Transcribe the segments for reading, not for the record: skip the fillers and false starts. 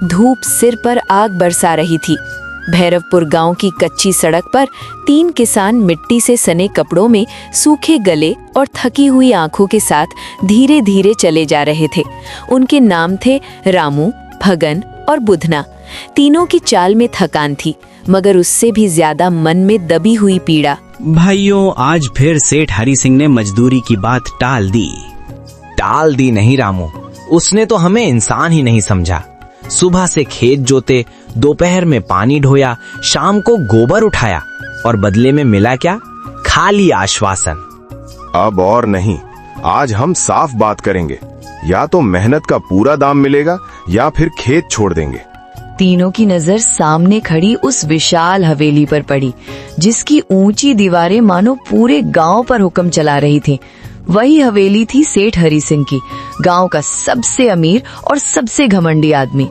धूप सिर पर आग बरसा रही थी। भैरवपुर गांव की कच्ची सड़क पर 3 किसान मिट्टी से सने कपड़ों में सूखे गले और थकी हुई आंखों के साथ धीरे धीरे चले जा रहे थे। उनके नाम थे रामू, भगन और बुधना। तीनों की चाल में थकान थी, मगर उससे भी ज्यादा मन में दबी हुई पीड़ा। भाइयों, आज फिर सेठ हरि सिंह ने मजदूरी की बात टाल दी। टाल दी नहीं रामू, उसने तो हमें इंसान ही नहीं समझा। सुबह से खेत जोते, दोपहर में पानी ढोया, शाम को गोबर उठाया, और बदले में मिला क्या? खाली आश्वासन। अब और नहीं, आज हम साफ बात करेंगे। या तो मेहनत का पूरा दाम मिलेगा या फिर खेत छोड़ देंगे। तीनों की नजर सामने खड़ी उस विशाल हवेली पर पड़ी, जिसकी ऊंची दीवारें मानो पूरे गांव पर हुक्म चला रही थी। वही हवेली थी सेठ हरि सिंह की, गांव का सबसे अमीर और सबसे घमंडी आदमी।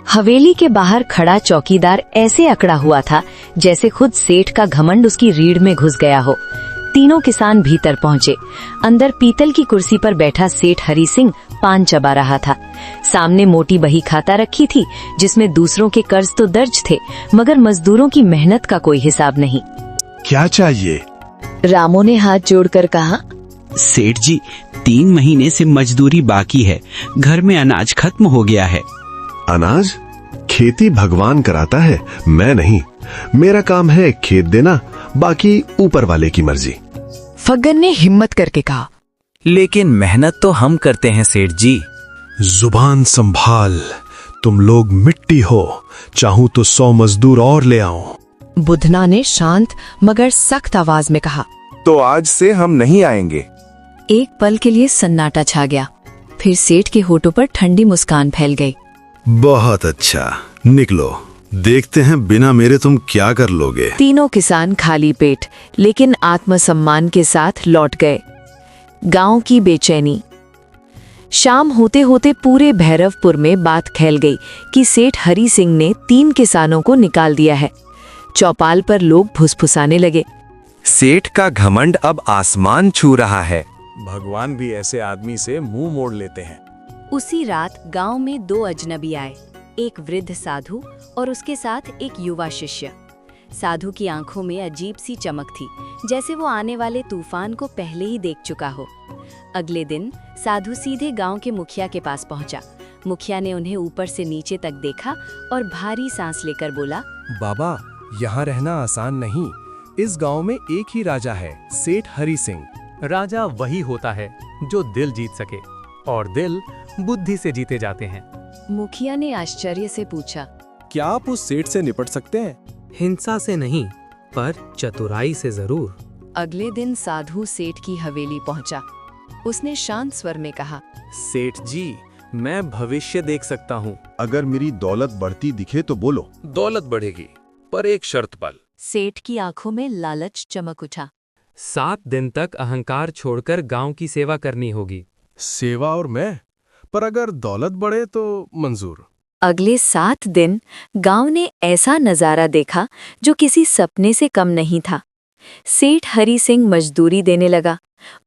हवेली के बाहर खड़ा चौकीदार ऐसे अकड़ा हुआ था जैसे खुद सेठ का घमंड उसकी रीढ़ में घुस गया हो। तीनों किसान भीतर पहुंचे। अंदर पीतल की कुर्सी पर बैठा सेठ हरि सिंह पान चबा रहा था। सामने मोटी बही खाता रखी थी, जिसमें दूसरों के कर्ज तो दर्ज थे, मगर मजदूरों की मेहनत का कोई हिसाब नहीं। क्या चाहिए? रामू ने हाथ जोड़कर कहा। सेठ जी, 3 महीने से मजदूरी बाकी है, घर में अनाज खत्म हो गया है। अनाज? खेती भगवान कराता है, मैं नहीं। मेरा काम है खेत देना, बाकी ऊपर वाले की मर्जी। फग्गन ने हिम्मत करके कहा। लेकिन मेहनत तो हम करते हैं सेठ जी। जुबान संभाल, तुम लोग मिट्टी हो, चाहूं तो 100 मजदूर और ले आऊं। बुधना ने शांत मगर सख्त आवाज में कहा। तो आज से हम नहीं आएंगे। एक पल के लिए सन्नाटा छा गया, फिर सेठ के होठों पर ठंडी मुस्कान फैल गई। बहुत अच्छा, निकलो, देखते हैं बिना मेरे तुम क्या कर लोगे। तीनों किसान खाली पेट लेकिन आत्मसम्मान के साथ लौट गए। गांव की बेचैनी। शाम होते होते पूरे भैरवपुर में बात फैल गई कि सेठ हरि सिंह ने 3 किसानों को निकाल दिया है। चौपाल पर लोग फुसफुसाने लगे। सेठ का घमंड अब आसमान छू रहा है। भगवान भी ऐसे आदमी से मुंह मोड़ लेते हैं। उसी रात गांव में 2 अजनबी आए, एक वृद्ध साधु और उसके साथ एक युवा शिष्य। साधु की आंखों में अजीब सी चमक थी, जैसे वो आने वाले तूफान को पहले ही देख चुका हो। अगले दिन साधु सीधे गांव के मुखिया के पास पहुंचा। मुखिया ने उन्हें ऊपर से नीचे तक देखा और भारी सांस लेकर बोला, बाबा, यहाँ रहना आसान नहीं। इस गांव में एक ही राजा है, सेठ हरि सिंह। राजा वही होता है जो दिल जीत सके, और दिल बुद्धि से जीते जाते हैं। मुखिया ने आश्चर्य से पूछा, क्या आप उस सेठ से निपट सकते हैं? हिंसा से नहीं, पर चतुराई से जरूर। अगले दिन साधु सेठ की हवेली पहुंचा। उसने शांत स्वर में कहा, सेठ जी, मैं भविष्य देख सकता हूँ। अगर मेरी दौलत बढ़ती दिखे तो बोलो। दौलत बढ़ेगी, पर एक शर्त पर। सेठ की आंखों में लालच चमक उठा। 7 दिन तक अहंकार छोड़कर गांव की सेवा करनी होगी। सेवा और मैं? पर अगर दौलत बढ़े तो मंजूर। अगले 7 दिन गांव ने ऐसा नजारा देखा जो किसी सपने से कम नहीं था। सेठ हरि सिंह मजदूरी देने लगा,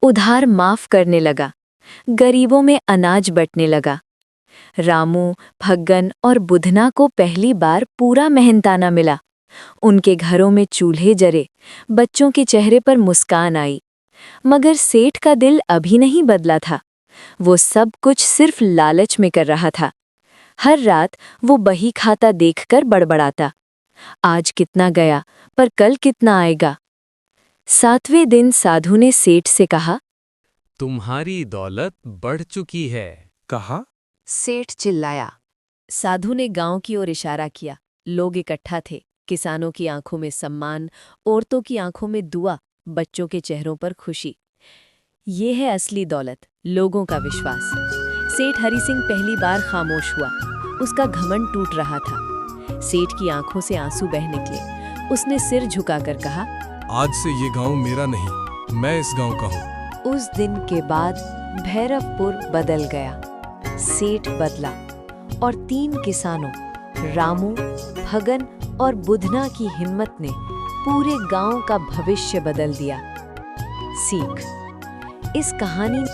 उधार माफ करने लगा, गरीबों में अनाज बंटने लगा। रामू, भग्गन और बुधना को पहली बार पूरा मेहनताना मिला। उनके घरों में चूल्हे जरे, बच्चों के चेहरे पर मुस्कान आई। मगर सेठ का दिल अभी नहीं बदला था। वो सब कुछ सिर्फ लालच में कर रहा था। हर रात वो बही खाता देखकर बड़बड़ाता, आज कितना गया पर कल कितना आएगा। 7वें दिन साधु ने सेठ से कहा, तुम्हारी दौलत बढ़ चुकी है। कहा? सेठ चिल्लाया। साधु ने गांव की ओर इशारा किया। लोग इकट्ठा थे। किसानों की आंखों में सम्मान, औरतों की आंखों में दुआ, बच्चों के चेहरों पर खुशी। ये है असली दौलत, लोगों का विश्वास। सेठ हरि सिंह पहली बार खामोश हुआ। उसका घमंड टूट रहा था। सेठ की आंखों से आंसू बह निकले। उसने सिर झुकाकर कहा, आज से ये गांव मेरा नहीं, मैं इस गांव का हूँ। उस दिन के बाद भैरवपुर बदल गया। सेठ बदला और 3 किसानों रामू, भगन और बुधना की हिम्मत ने पूरे गांव का भविष्य बदल दिया। सीख, इस कहानी